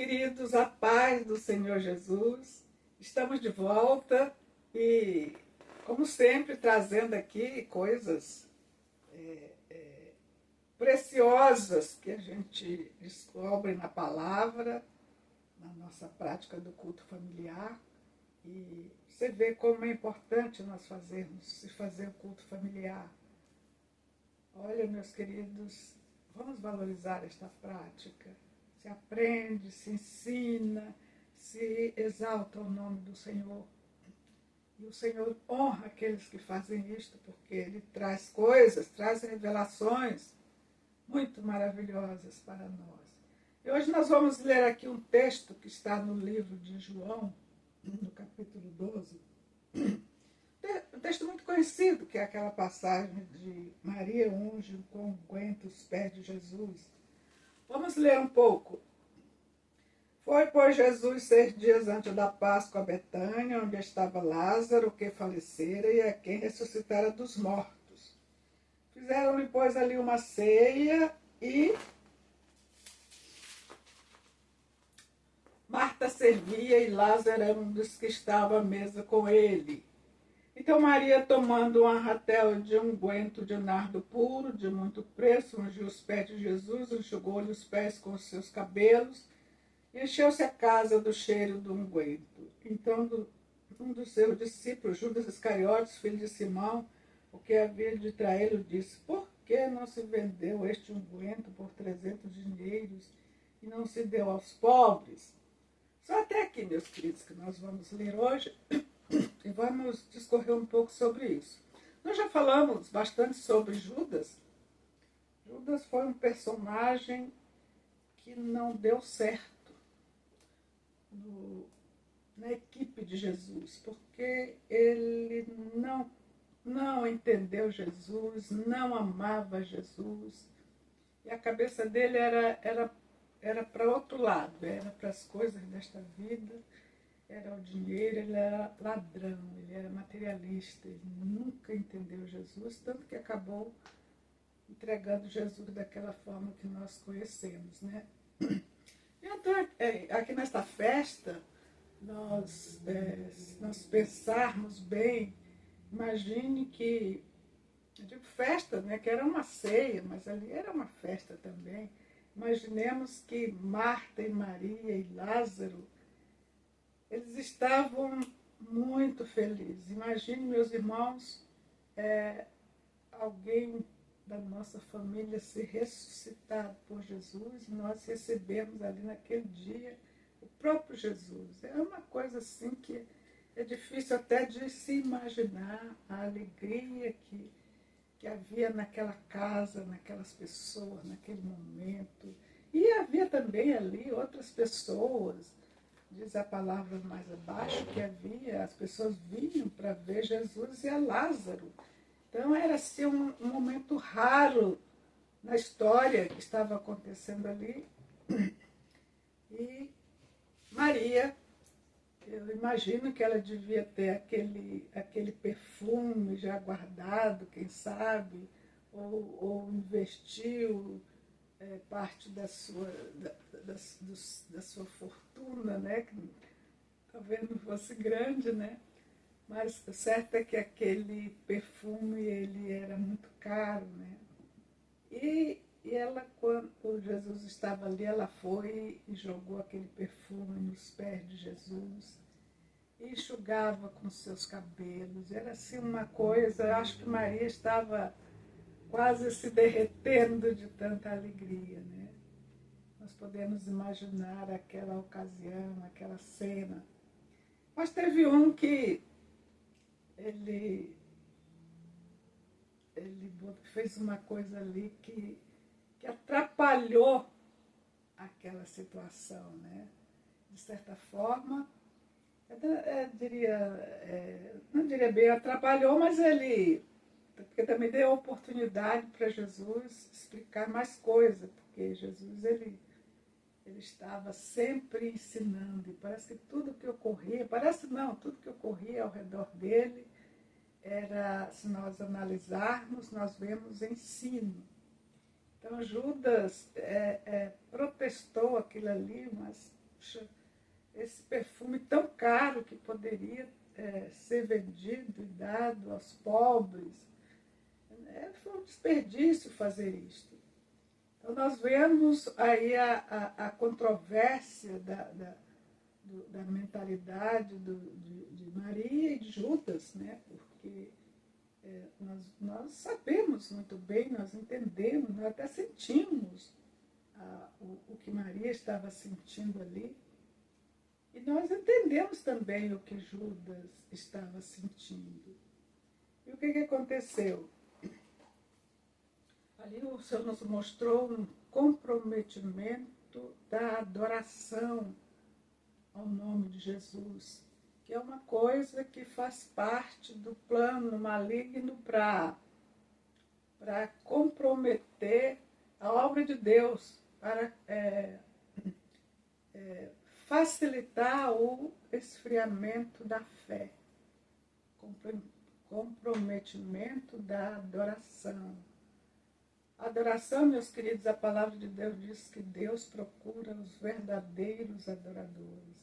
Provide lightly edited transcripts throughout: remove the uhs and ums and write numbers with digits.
queridos, a paz do Senhor Jesus. Estamos de volta e, como sempre, trazendo aqui coisas preciosas que a gente descobre na palavra, na nossa prática do culto familiar. E você vê como é importante nós se fazer o culto familiar. Olha, meus queridos, vamos valorizar esta prática. Se aprende, se ensina, se exalta o nome do Senhor. E o Senhor honra aqueles que fazem isto, porque Ele traz coisas, traz revelações muito maravilhosas para nós. E hoje nós vamos ler aqui um texto que está no livro de João, no capítulo 12. Um texto muito conhecido, que é aquela passagem de Maria unge com unguento os pés de Jesus. Vamos ler um pouco. Foi, pois, Jesus 6 dias antes da Páscoa a Betânia, onde estava Lázaro, que falecera, e a quem ressuscitara dos mortos. Fizeram-lhe, pois, ali uma ceia, e Marta servia, e Lázaro era um dos que estava à mesa com ele. Então Maria, tomando um arratel de unguento de nardo puro, de muito preço, ungiu os pés de Jesus, enxugou-lhe os pés com os seus cabelos, e encheu-se a casa do cheiro do unguento. Então um dos seus discípulos, Judas Iscariotes, filho de Simão, o que havia de traí-lo, disse: por que não se vendeu este unguento por 300 dinheiros e não se deu aos pobres? Só até aqui, meus queridos, que nós vamos ler hoje. E vamos discorrer um pouco sobre isso. Nós já falamos bastante sobre Judas. Judas foi um personagem que não deu certo na equipe de Jesus, porque ele não entendeu Jesus, não amava Jesus, e a cabeça dele era para outro lado, era para as coisas desta vida. Era o dinheiro, ele era ladrão, ele era materialista, ele nunca entendeu Jesus, tanto que acabou entregando Jesus daquela forma que nós conhecemos, né? Então, aqui nesta festa, se nós pensarmos bem, imagine que, eu digo festa, né, que era uma ceia, mas ali era uma festa também. Imaginemos que Marta e Maria e Lázaro, eles estavam muito felizes. Imagine, meus irmãos, alguém da nossa família ser ressuscitado por Jesus e nós recebemos ali naquele dia o próprio Jesus. É uma coisa assim que é difícil até de se imaginar a alegria que havia naquela casa, naquelas pessoas, naquele momento. E havia também ali outras pessoas. Diz a palavra mais abaixo que as pessoas vinham para ver Jesus e a Lázaro. Então era assim um momento raro na história que estava acontecendo ali. E Maria, eu imagino que ela devia ter aquele perfume já guardado, quem sabe, ou investiu parte da sua fortuna, né? Que talvez não fosse grande, né? Mas o certo é que aquele perfume ele era muito caro, né? E ela, quando Jesus estava ali, ela foi e jogou aquele perfume nos pés de Jesus e enxugava com seus cabelos. Era assim uma coisa, eu acho que Maria estava quase se derretendo de tanta alegria, né? Nós podemos imaginar aquela ocasião, aquela cena. Mas teve um que ele fez uma coisa ali que atrapalhou aquela situação, né? De certa forma, não diria bem atrapalhou, mas porque também deu oportunidade para Jesus explicar mais coisas, porque Jesus ele estava sempre ensinando, e parece que tudo que ocorria, tudo que ocorria ao redor dele se nós analisarmos, nós vemos ensino. Então Judas protestou aquilo ali, mas puxa, esse perfume tão caro que poderia ser vendido e dado aos pobres. Foi um desperdício fazer isto. Então nós vemos aí a controvérsia da mentalidade de Maria e de Judas, né? Porque nós sabemos muito bem, nós entendemos, nós até sentimos o que Maria estava sentindo ali. E nós entendemos também o que Judas estava sentindo. E o que aconteceu? Ali o Senhor nos mostrou um comprometimento da adoração ao nome de Jesus, que é uma coisa que faz parte do plano maligno para comprometer a obra de Deus, para facilitar o esfriamento da fé, comprometimento da adoração. A adoração, meus queridos, a palavra de Deus diz que Deus procura os verdadeiros adoradores.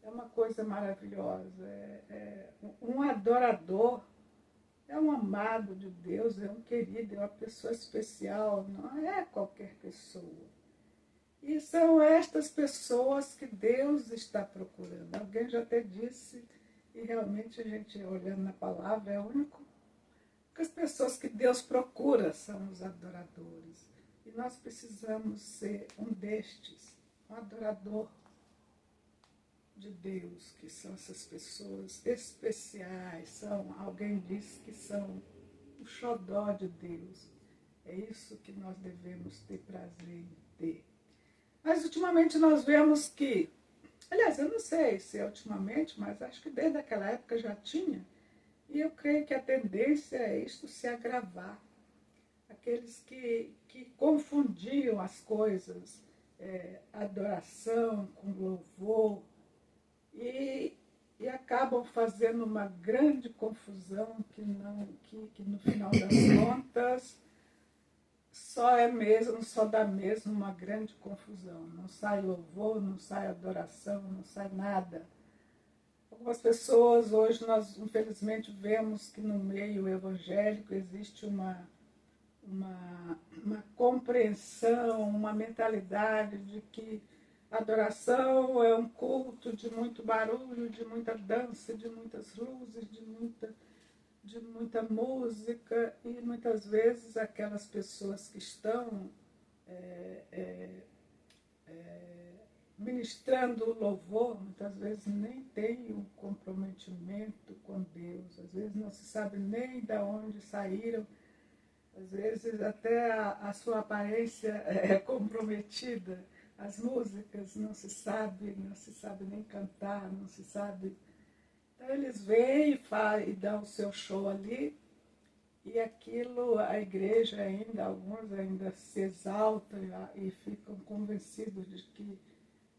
É uma coisa maravilhosa. Um adorador é um amado de Deus, é um querido, é uma pessoa especial, não é qualquer pessoa. E são estas pessoas que Deus está procurando. Alguém já até disse, e realmente a gente olhando na palavra, é o único que as pessoas que Deus procura são os adoradores. E nós precisamos ser um destes, um adorador de Deus, que são essas pessoas especiais, alguém disse que são o xodó de Deus. É isso que nós devemos ter prazer em ter. Mas ultimamente nós vemos que, aliás, eu não sei se é ultimamente, mas acho que desde aquela época já tinha, e eu creio que a tendência é isto se agravar. Aqueles que confundiam as coisas, adoração com louvor, e acabam fazendo uma grande confusão que no final das contas só dá mesmo uma grande confusão. Não sai louvor, não sai adoração, não sai nada. Algumas pessoas, hoje nós infelizmente vemos que no meio evangélico existe uma compreensão, uma mentalidade de que adoração é um culto de muito barulho, de muita dança, de muitas luzes, de muita música, e muitas vezes aquelas pessoas que estão ministrando o louvor, muitas vezes nem tem um comprometimento com Deus, às vezes não se sabe nem de onde saíram, às vezes até a sua aparência é comprometida, as músicas não se sabe nem cantar, não se sabe. Então eles vêm e dão o seu show ali, e aquilo, a igreja ainda, alguns ainda se exaltam e ficam convencidos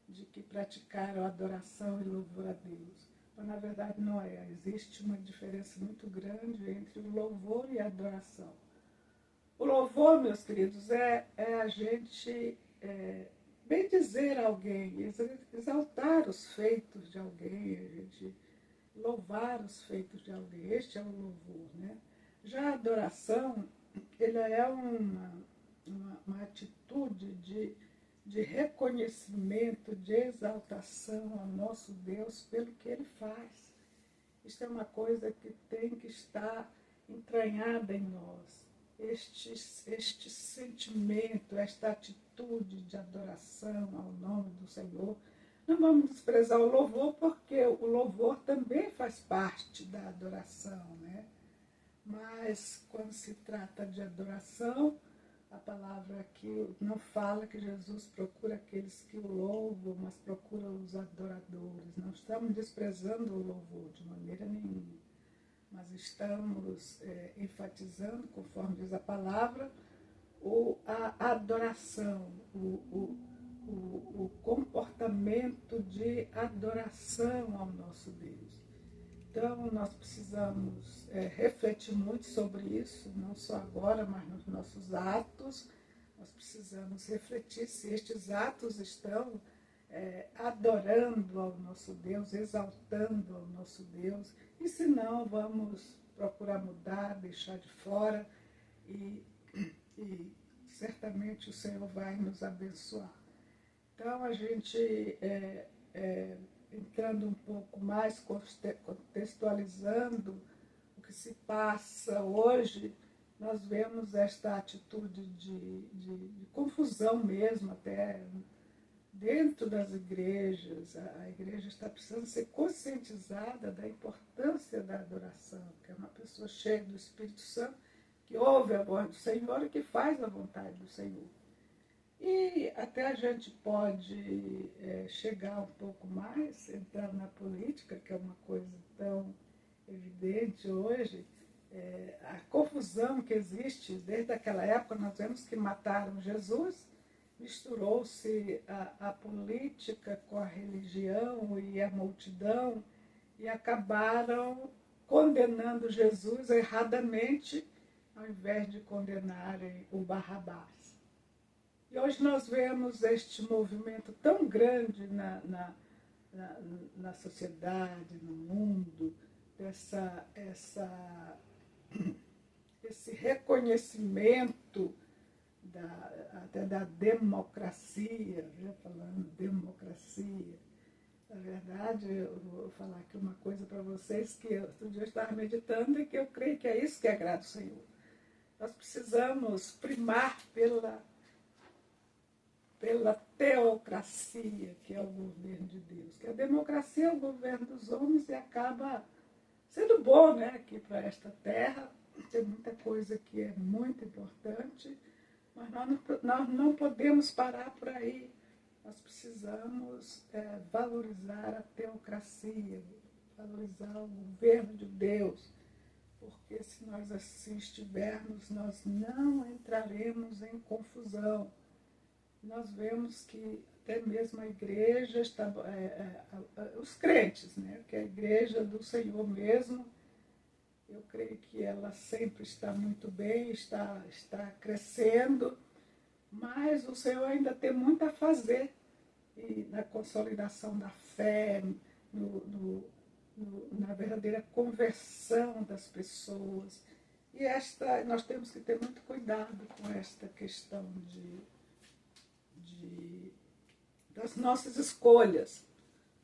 de que praticaram adoração e louvor a Deus. Mas na verdade não é. Existe uma diferença muito grande entre o louvor e a adoração. O louvor, meus queridos, é a gente bendizer alguém, exaltar os feitos de alguém, a gente louvar os feitos de alguém. Este é o louvor, né? Já a adoração, ela é uma atitude de reconhecimento, de exaltação ao nosso Deus pelo que Ele faz. Isto é uma coisa que tem que estar entranhada em nós. Este sentimento, esta atitude de adoração ao nome do Senhor. Não vamos desprezar o louvor, porque o louvor também faz parte da adoração, né? Mas quando se trata de adoração, a palavra aqui não fala que Jesus procura aqueles que o louvam, mas procura os adoradores. Não estamos desprezando o louvor de maneira nenhuma, mas estamos enfatizando, conforme diz a palavra, a adoração, o comportamento de adoração ao nosso Deus. Então, nós precisamos refletir muito sobre isso, não só agora, mas nos nossos atos. Nós precisamos refletir se estes atos estão adorando ao nosso Deus, exaltando ao nosso Deus, e se não, vamos procurar mudar, deixar de fora, e certamente o Senhor vai nos abençoar. Então, a gente, entrando um pouco mais, contextualizando o que se passa hoje, nós vemos esta atitude de confusão mesmo, até dentro das igrejas. A igreja está precisando ser conscientizada da importância da adoração, que é uma pessoa cheia do Espírito Santo, que ouve a voz do Senhor e que faz a vontade do Senhor. E até a gente pode chegar um pouco mais, entrar na política, que é uma coisa tão evidente hoje, a confusão que existe desde aquela época. Nós vemos que mataram Jesus, misturou-se a política com a religião e a multidão, e acabaram condenando Jesus erradamente, ao invés de condenarem o Barrabás. E hoje nós vemos este movimento tão grande na sociedade, no mundo, esse reconhecimento até da democracia, já falando democracia. Na verdade, eu vou falar aqui uma coisa para vocês que outro dia eu estava meditando e que eu creio que é isso que agrada o Senhor. Nós precisamos primar pela teocracia, que é o governo de Deus. Que a democracia é o governo dos homens e acaba sendo bom, né, aqui para esta terra. Tem muita coisa que é muito importante, mas nós não podemos parar por aí. Nós precisamos valorizar a teocracia, valorizar o governo de Deus, porque se nós assim estivermos, nós não entraremos em confusão. Nós vemos que até mesmo a igreja, os crentes, né, que é a igreja do Senhor mesmo, eu creio que ela sempre está muito bem, está crescendo, mas o Senhor ainda tem muito a fazer na consolidação da fé, na verdadeira conversão das pessoas. E nós temos que ter muito cuidado com esta questão das nossas escolhas.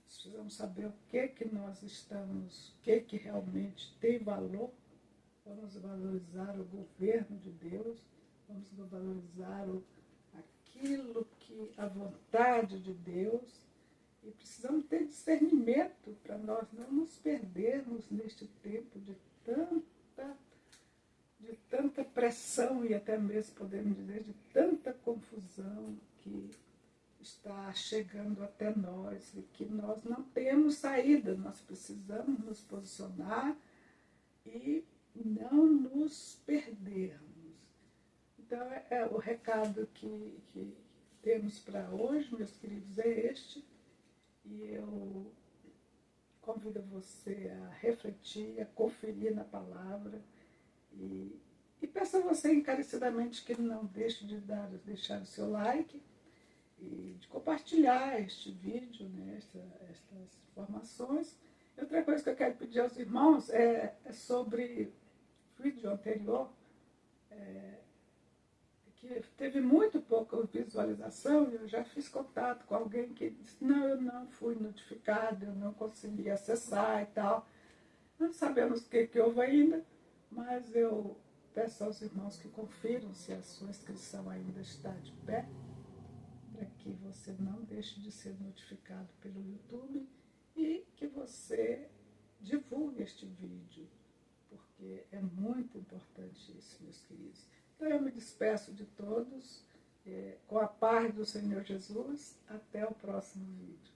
Precisamos saber o que nós estamos, o que realmente tem valor. Vamos valorizar o governo de Deus, vamos valorizar aquilo que a vontade de Deus, e precisamos ter discernimento para nós não nos perdermos neste tempo de tanta pressão e até mesmo, podemos dizer, de tanta confusão que está chegando até nós e que nós não temos saída. Nós precisamos nos posicionar e não nos perdermos. Então, o recado que temos para hoje, meus queridos, é este. E eu convido você a refletir, a conferir na palavra e peço a você encarecidamente que não deixe de deixar o seu like e de compartilhar este vídeo, né, estas informações. E outra coisa que eu quero pedir aos irmãos é sobre o vídeo anterior, que teve muito pouca visualização, e eu já fiz contato com alguém que disse: não, eu não fui notificado, eu não consegui acessar e tal. Não sabemos o que houve ainda, mas eu peço aos irmãos que confiram se a sua inscrição ainda está de pé, para que você não deixe de ser notificado pelo YouTube e que você divulgue este vídeo, porque é muito importante isso, meus queridos. Então eu me despeço de todos, com a paz do Senhor Jesus. Até o próximo vídeo.